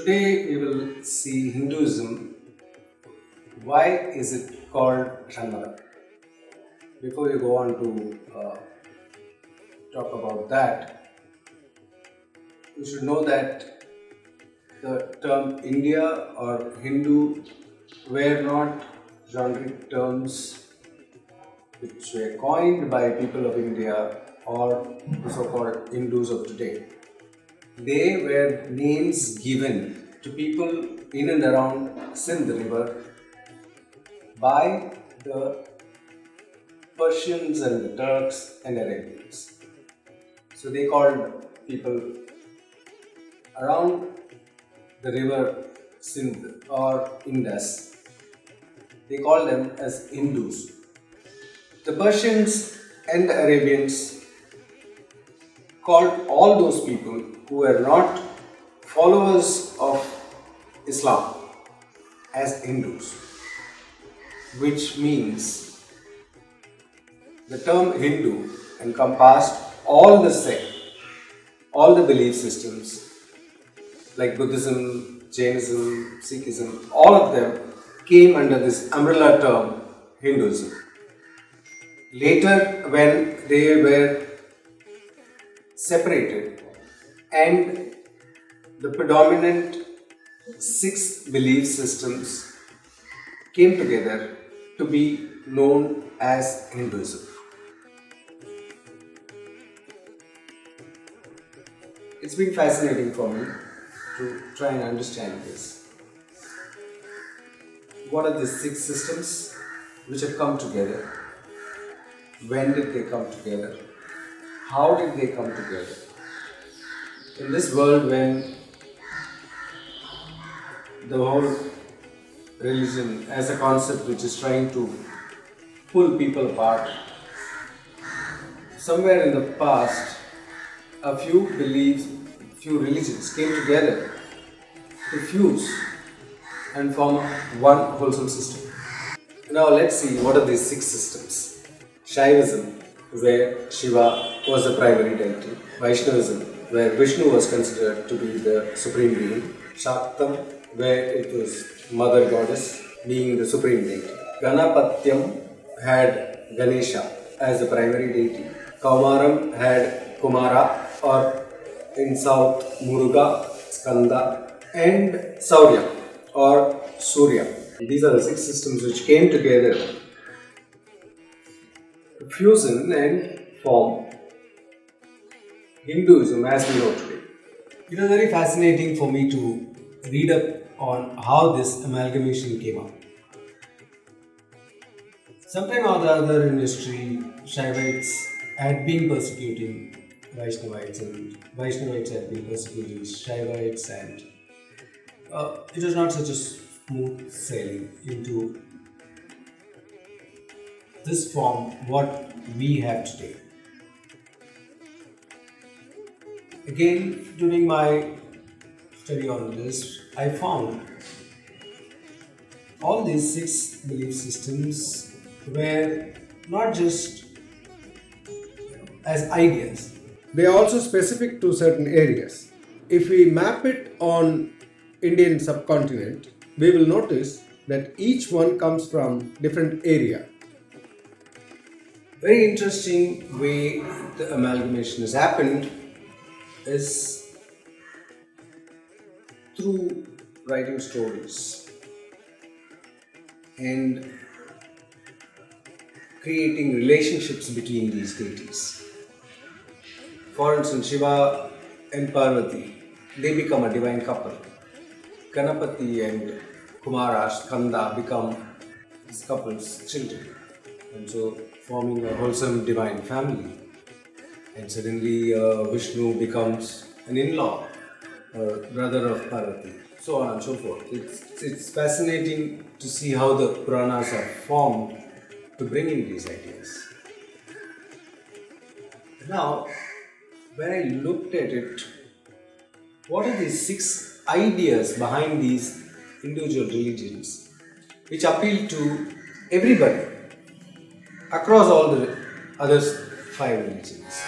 Today we will see Hinduism. Why is it called Shanmatam? Before we go on to talk about that, we should know that the term India or Hindu were not generic terms which were coined by people of India or the so-called Hindus of today. They were names given to people in and around Sindh river by the Persians and the Turks and Arabians. So they called people around the river Sindh or Indus. They called them as Hindus. The Persians and the Arabians called all those people who were not followers of Islam as Hindus, which means the term Hindu encompassed all the sect, all the belief systems like Buddhism, Jainism, Sikhism, all of them came under this umbrella term Hinduism. Later, when they were separated and the predominant 6 belief systems came together to be known as Hinduism. It's been fascinating for me to try and understand this. What are the 6 systems which have come together? When did they come together? How did they come together? In this world when the whole religion as a concept which is trying to pull people apart, somewhere in the past a few beliefs, few religions came together to fuse and form one wholesome system. Now let's see what are these 6 systems. Shaivism, where Shiva was the primary deity. Vaishnavism, where Vishnu was considered to be the supreme being. Shaktam, where it was mother goddess being the supreme deity. Ganapatyam had Ganesha as the primary deity. Kaumaram had Kumara, or in south Muruga, Skanda, and Saurya or Surya. These are the 6 systems which came together to fusion and form Hinduism as we know today. It was very fascinating for me to read up on how this amalgamation came up. Sometime or the other in history, Shaivites had been persecuting Vaishnavites and Vaishnavites had been persecuting Shaivites, and it was not such a smooth sailing into this form what we have today. Again, during my study on this, I found all these 6 belief systems were not just as ideas. They are also specific to certain areas. If we map it on Indian subcontinent, we will notice that each one comes from different area. Very interesting way the amalgamation has happened is through writing stories and creating relationships between these deities. For instance, Shiva and Parvati, they become a divine couple. Ganapati and Kumara, Skanda become this couple's children, and so forming a wholesome divine family. And suddenly Vishnu becomes an in-law or brother of Parvati, so on and so forth. It's fascinating to see how the Puranas are formed to bring in these ideas. Now, when I looked at it, what are these 6 ideas behind these individual religions which appeal to everybody across all the other 5 religions?